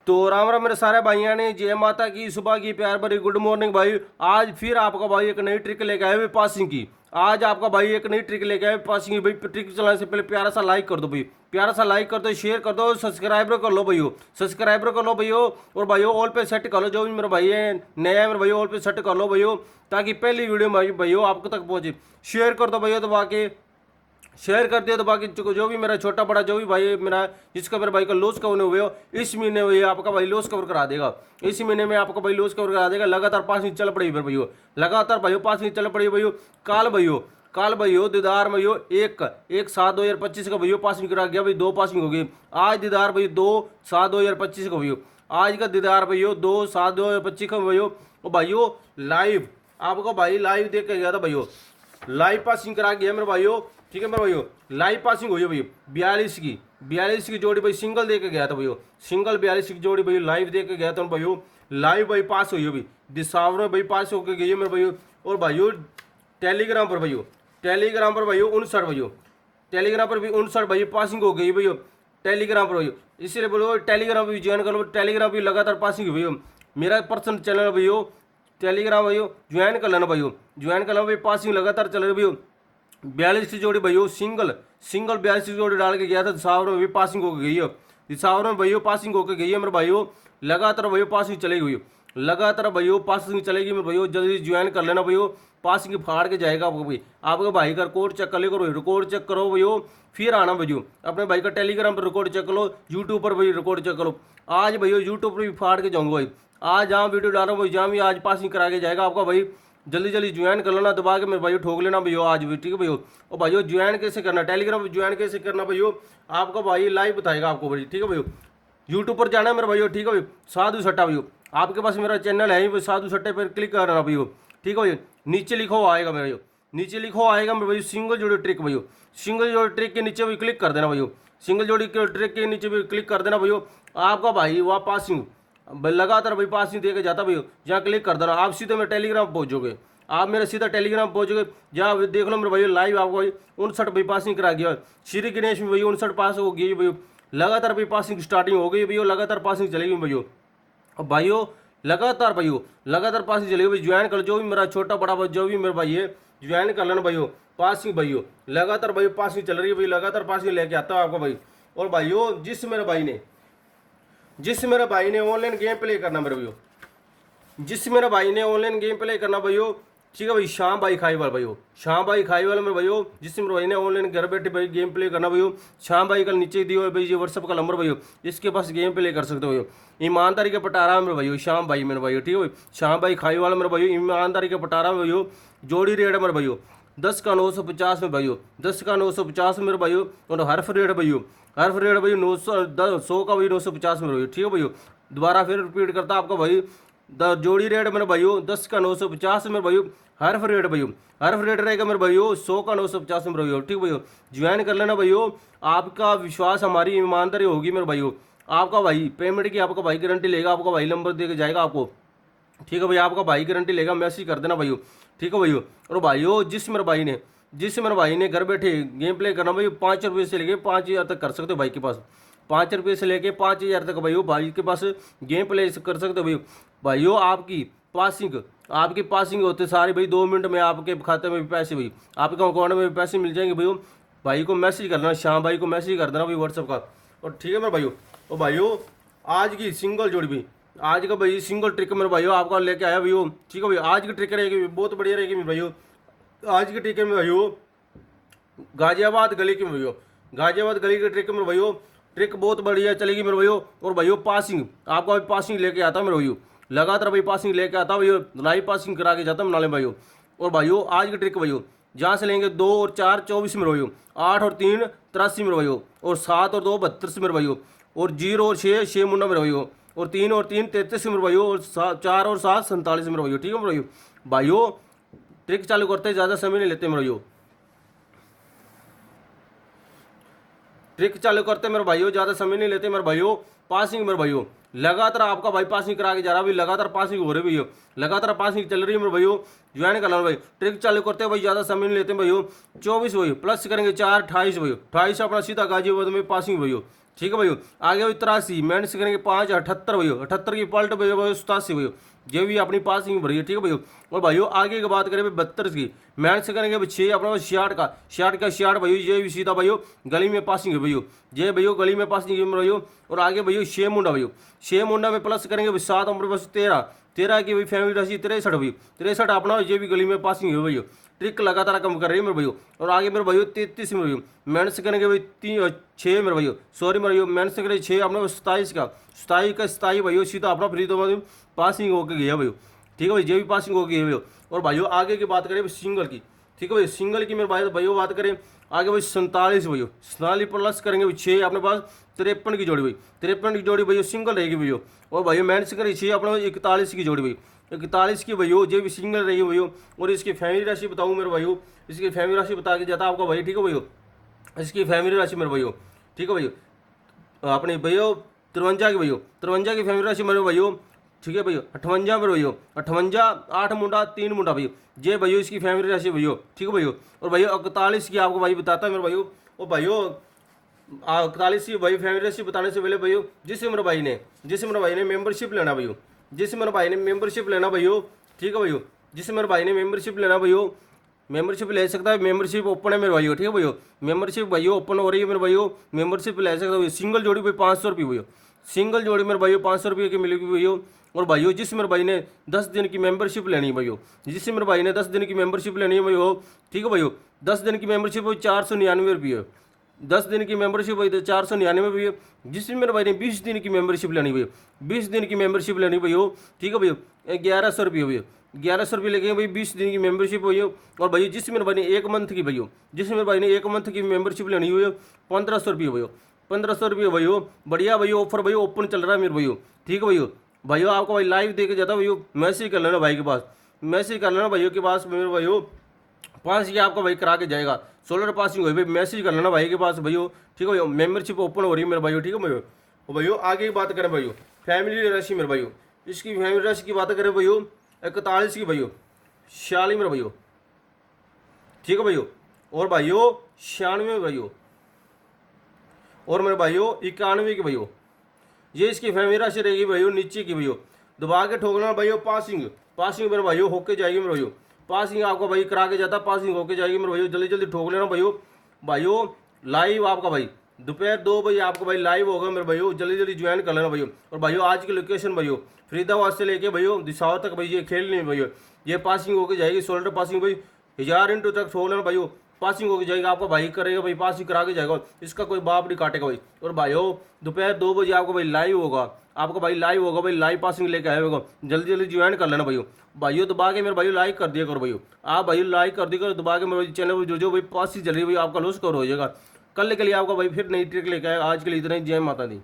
तो राम राम मेरे सारे भाइयों ने, जय माता की, सुबह की प्यार भरी गुड मॉर्निंग भाई। आज फिर आपका भाई एक नई ट्रिक लेके आए हुए पासिंग की। आज आपका भाई एक नई ट्रिक लेके आए पासिंग की। भाई ट्रिक चलाने से पहले प्यारा सा लाइक कर दो भाई, प्यारा सा लाइक कर दो, शेयर कर दो, सब्सक्राइबर कर लो भाइयों, सब्सक्राइबर कर लो भाइयों। और भाइयों ऑल पे सेट कर लो, जो भी मेरे भाई है नया है मेरे भाई ऑल पे सेट कर लो भाइयों, ताकि पहली वीडियो भाइयों आपको तक पहुंचे। शेयर कर दो भाइयों दबा के, शेयर कर दिया तो बाकी जो भी मेरा छोटा बड़ा जो भी भाई मेरा जिसका मेरे भाई का लॉस कवर हुए हो, इस महीने में आपका भाई लॉस कवर करा देगा। इस महीने में आपका भाई लॉस कवर करा देगा। लगातार 5 चल पड़ी फिर भैया, लगातार भाइयों 5 चल पड़ी भैया। काल भैयो दीदार भैयो एक 7/2025 का भैया पासिंग करा गया भाई, 2 पासिंग हो गई। आज दीदार भैया 2/7/2025 का भैया, आज का दीदार भैया 2/7/2025 का भैया। और भाइयों लाइव आपको भाई लाइव देख के गया था भैया, लाइव पासिंग करा गया मेरे भाइयों। ठीक है मेरे भाइयों, लाइव पासिंग हुई है भैया 42 की जोड़ी भाई, सिंगल दे के गया था भैया, सिंगल 42 की जोड़ी भाई लाइव दे के गया था भैया। लाइव भाई पास हुई है भाई, दिशावर में भाई पास होकर गई है मेरे भाइयों। और भाइयों टेलीग्राम पर भैया, टेलीग्राम पर भैया 59 भैया, टेलीग्राम पर भी 59 भैया पासिंग हो गई भैया, टेलीग्राम पर भैया। इसलिए बोलो टेलीग्राम भी ज्वाइन कर लो, टेलीग्राम भी लगातार पासिंग हुई भैया। मेरा पर्सनल चैनल भैया टेलीग्राम भैया ज्वाइन कर लेना भैया, ज्वाइन कर लेना भाई, पासिंग लगातार चल रही भैया। 42 की जोड़ी भैया सिंगल 42 की जोड़ी डाल के गया था, दिशावर में भी पासिंग होकर गई है, दिशावर में भैया पासिंग होकर गई है मेरे भाइयों। लगातार भैया पासिंग चलेगी भैया, लगातार भैया पासिंग चलेगी मेरे भैया। जल्दी ज्वाइन कर लेना भैया, पासिंग फाड़ के जाएगा आपको भाई। आपके भाई का रिकॉर्ड चेक कर ले करो, रिकॉर्ड चेक करो भैया, फिर आना भैया। अपने भाई का टेलीग्राम पर रिकॉर्ड चेक करो, यूट्यूब पर भैया रिकॉर्ड चेक करो। आज भैया यूट्यूब पर भी फाड़ के जाऊँगा भाई, आज जहाँ वीडियो डाल रहा हूँ जहाँ भी आज पासिंग करा के जाएगा आपका भाई। जल्दी जल्दी ज्वाइन कर लेना, दबा के मेरे भाई ठोक लेना भैया आज भी। ठीक है भैया। और भाइयों ज्वाइन कैसे करना, टेलीग्राम पर ज्वाइन कैसे करना भैया, आपका भाई लाइव बताएगा आपको भाई। ठीक है भैया, यूट्यूब पर जाना है मेरे भाइयों। ठीक है भैया, साधु सट्टा भैया, आपके पास मेरा चैनल है ही, साधु सट्टे पर क्लिक करना भैया। ठीक है भैया, नीचे लिखो आएगा मेरे भैया, नीचे लिखो आएगा मेरे भाई सिंगल जोड़ी ट्रिक भैया, सिंगल जोड़ी ट्रिक के नीचे भी क्लिक कर देना भैया, सिंगल जोड़ी के ट्रिक के नीचे भी क्लिक कर देना भैया। आपका भाई वहाँ पासिंग लगातार भाई पासिंग दे के जाता भैया, जहाँ क्लिक कर देना आप सीधे मेरे टेलीग्राम पहुँचोगे, आप मेरे सीधा टेलीग्राम पहुँचोगे। जहाँ देख लो मेरे भैया लाइव आपको भाई 59 भाई पासिंग करा गया। श्री गणेश में भैया 59 पास हो गई भैया, लगातार भाई पासिंग स्टार्टिंग हो गई भैया, लगातार पासिंग चलेगी भैया। और भाइयों लगातार भैया लगातार पासिंग चलेगी भाई। ज्वाइन कर, जो भी मेरा छोटा बड़ा भाई जो भी मेरे भाई है ज्वाइन कर लेना भैया। पासिंग भैया लगातार भाई पासिंग चल रही है भाई, लगातार पासिंग लेके आता है आपको भाई। और भाइयों जिस मेरे भाई ने ऑनलाइन गेम प्ले करना मेरे भैया, जिस मेरे भाई ने ऑनलाइन गेम प्ले करना भैया, ठीक है भाई, श्याम भाई खाई वाला भैया, श्याम भाई खाई वाला मेरे भैया, जिस मेरे भाई ने ऑनलाइन घर बैठे भाई गेम प्ले करना भैया, श्याम भाई का नीचे दिया है भाई ये व्हाट्सअप का नंबर भैया, इसके पास गेम प्ले कर सकते हो भैया। ईमानदारी के पटारा मेरे भैया, श्याम भाई मेरे भैया। ठीक है भाई, श्याम भाई खाई वाला मेरे भैया, ईमानदारी के पटारा में भैया। जोड़ी रेट है मेरे भैया 10 का 950 में भैया, 10 का 950 मेरे भैया। और हर्फ रेट भैया, हर्फ रेट भैया 100 का भाई 950 में भैया। ठीक है भैया, दोबारा फिर रिपीट करता आपका भाई, जोड़ी रेट मेरे भाइयों 10 का 950 में भाइयों। हर्फ रेट भैया, हर्फ रेट रहेगा मेरे भाइयों 100 का 950 में भैया। ठीक भैया, ज्वाइन कर लेना भैया। आपका विश्वास हमारी ईमानदारी होगी मेरे भाइयों। आपका भाई पेमेंट की आपका भाई गारंटी लेगा, आपका भाई नंबर दे के जाएगा आपको। ठीक है भैया, आपका भाई गारंटी लेगा, मैसेज कर देना भैया। ठीक है भैया। और भाइयों जिस मेरे भाई ने घर बैठे गेम प्ले करना भाई, 5 रुपये से लेके 5,000 तक कर सकते हो भाई के पास, 5 रुपये से लेके 5,000 तक भाई के पास गेम प्ले कर सकते हो भाई। भाइयों आपकी पासिंग होते सारे भाई 2 मिनट में आपके खाते में भी पैसे भाई, आपके अकाउंट में भी पैसे मिल जाएंगे भैया। भाई को मैसेज करना, श्याम भाई को मैसेज कर देना भाई व्हाट्सअप का। और ठीक है मेरे भाइयों, और भाइयों आज की सिंगल जोड़ी भी, आज का भाई सिंगल ट्रिक मेरे भाइयों आपका लेके आया भैया। ठीक है भाई, आज की ट्रिक रहेगी बहुत बढ़िया रहेगी मेरे भाइयों। आज की ट्रिक है मेरे भाइयों गाजियाबाद गली की भैया, गाजियाबाद गली की ट्रिक मेरे भाइयों, ट्रिक बहुत बढ़िया चलेगी मेरे भाइयों। और भाइयों पासिंग आपका भाई पासिंग लेके आता मेरे भाइयों, लगातार भाई पासिंग लेके आता भैया, लाइव पासिंग करा के जाता हूँ नाले भाइयों। और भाइयों आज की ट्रिक भैया, जहाँ से लेंगे 2 और 4 24 में भाइयों, 8 और 3 83 में भाइयों, और 7 और 2 32 में भाइयों, और 0 और 6 मुन्ना में भाइयों, और 3 और 3 33 में भाइयों, और 4 और 7 47 में भाइयों। ठीक है भाइयों। भाइयों ट्रिक चालू करते ज़्यादा समय नहीं लेते मेरे भाइयों, ट्रिक चालू करते मेरे भाइयों ज़्यादा समय नहीं लेते मेरे भाइयों। पासिंग मेरे भाइयों लगातार आपका भाई पासिंग करा के जा रहा है भाई, लगातार पासिंग हो रही है भैया, लगातार पासिंग चल रही है मेरे भाइयों। ज्वाइन कर लो भाई, ट्रिक चालू करते हैं भाई, ज़्यादा समय नहीं लेते भैया। 24 भाई प्लस करेंगे 4 28 भैया, 28 अपना सीधा गाजियाबाद में पासिंग भैया, ठीक है भाइयों। आगे भाई 83 मेहनत से करेंगे 5 78 भाइयों, 78 की पलट भाइयों 87 भाइयों, ये भी अपनी पासिंग भरी है। ठीक है भाइयों। और भाइयों आगे की बात करें भाई 72 की मेहनत से करेंगे भाई 6 अपने 66 भाइयों, ये भी सीधा भाइयों गली में पासिंग है भाइयों, ये भाइयों गली में पासिंग है भाइयों। और आगे भाइयों 6 मुंडा भाइयों, 6 मुंडा में प्लस करेंगे भाई 7 अपने पास 13 की भाई फैमिली राशि 63 भाई, 63 अपना, ये भी गली में पासिंग है भाइयों। ट्रिक लगातार कम कर रही है मेरे भाइयों। और आगे मेरे भाइयों 33 मेरे भाइयों मेहनत से करेंगे भाई 6 मेरे भाइयों, सॉरी मेरे भाइयों मेहनत से करेंगे 6 अपने 27 का 27 भाइयों सीधा अपना फ्री तो भाई पासिंग होकर गया भाइयों। ठीक है भाई, ये भी पासिंग हो गई है भाइयों। और भाइयों आगे की बात करें सिंगल की, ठीक है भाई, सिंगल की मेरे भाइयों बात करें आगे भाई 47 भाइयों, 47 प्लस करेंगे भाई 6 अपने पास 53 की जोड़ी भाई, 53 की जोड़ी भाइयों सिंगल रहेगी भाइयों। और भाइयों मेहनत से करें 6 अपने 41 की जोड़ी भाई, 41 की भाइयों ये भी सिंगल रही है भाइयों। और इसकी फैमिली राशि बताऊँ मेरे भाइयों, इसकी फैमिली राशि बता के जाता आपका भाई। ठीक है भाइयों, इसकी फैमिली राशि मेरे भाइयों, ठीक है भाइयों, अपने भाइयों 53 की भाइयों, 53 की फैमिली राशि मेरे भाइयों। ठीक है भैया 58 मेरे भैया, 58 8 मुंडा 3 मुंडा भैया, ये भैया इसकी फैमिली राशि भैया। ठीक है भैया। और भैया 41 की आपको भाई बताता है मेरे भाइयों। और भाइयों 41 की भाई फैमिली राशि बताने से पहले भैया जिस मेरे भाई ने मेंबरशिप लेना भैया, जिस मेरे भाई ने मेंबरशिप लेना भैया, ठीक है भैया, जिस मेरे भाई ने मेंबरशिप लेना भैया, मेंबरशिप ले सकता है। मेंबरशिप ओपन है मेरे भाइयों। ठीक है भैया, मेंबरशिप भाइयों ओपन हो रही है मेरे भाइयों, मेंबरशिप ले सकता है। सिंगल जोड़ी भाई 500 रुपये भैया, सिंगल जोड़ी मेरे भाइयों 500 रुपये की मिलेगी भैया। और भाइयों जिस मेरे भाई ने 10 दिन की मेंबरशिप लेनी है भैया, जिससे मेरे भाई ने 10 दिन की मेंबरशिप लेनी है भैया, ठीक है भैया, 10 दिन की मेंबरशिप 499 रुपये, 10 दिन की मेंबरशिप भाई 499 भैया। जिसमें मेरे भाई ने 20 दिन की मेंबरशिप लेनी भैया, 20 दिन की मेंबरशिप लेनी भैया, ठीक है भैया, 1100 रुपये भैया, 1100 रुपये लेके भाई 20 दिन की मेंबरशिप भैया। और भैया जिस मेरे भाई ने 1 मंथ की भैया, जिस मेरे भाई ने 1 मंथ की मेंबरशिप लेनी हुई है 1500 रुपये भैया, 1500 रुपये भैया। बढ़िया भैया ऑफर भैया ओपन चल रहा है मेरे भैया। ठीक है भैया, भैया आपको भाई लाइव दे के जाता भैया, मैसेज कर लेना भाई के पास, मैसेज कर लेना भैया के पास मेरे भैया, 5 की आपको भाई करा के जाएगा। सोलर पासिंग हो भाई, मैसेज कर लेना भाई के पास भैया। ठीक है भैया, मेंबरशिप ओपन हो रही है मेरे भाइयों। ठीक है भैया। और भैया आगे की बात करें भैया फैमिली राशि मेरे भाइयों, इसकी फैमिली राशि की बात करें भैया 41 की भैया, 46 मेरे भैया, ठीक है भैया। और भाइयों 96 भैया, और मेरे भाइयों 91 की भैया, ये इसकी फैमिली राशि रहेगी भैया नीचे की भैया। दबा के ठोकना भैया पासिंग, पासिंग मेरे भाइयों होके जाएगी मेरे भैया, पासिंग आपको भाई करा के जाता, पासिंग होके जाएगी मेरे भैया। जल्दी जल्दी ठोक लेना भैया। भाइयों लाइव आपका भाई दोपहर 2 बजे आपको भाई लाइव होगा मेरे भैया, जल्दी जल्दी ज्वाइन कर लेना भैया। और भाइयों आज की लोकेशन भैया फरीदाबाद से लेके भैया दिशाओ तक भैया खेल नहीं भैया, ये पासिंग होके जाएगी। सोल्डर पासिंग भाई 1000 इंटू तक ठोक लेना भैया, पासिंग होके जाएगा। आपका भाई करेगा भाई, पासिंग करा के जाएगा, इसका कोई बाप नहीं काटेगा भाई। और भाइयों दोपहर 2 बजे आपको भाई लाइव होगा, आपका भाई लाइव होगा भाई, लाइव पासिंग लेके आएगा, जल्दी जल्दी ज्वाइन कर लेना भैया। भाइयों दबा के मेरे भाई लाइक कर दिया करो भैया, आप भाई लाइक कर दिया करो दबा के मेरे चैनल पर जो भाई पासिंग चल रही है भाई आपका लॉस कवर हो जाएगा। कल के लिए आपका भाई फिर नई ट्रिक लेके आएगा। आज के लिए इतना ही, जय माता दी।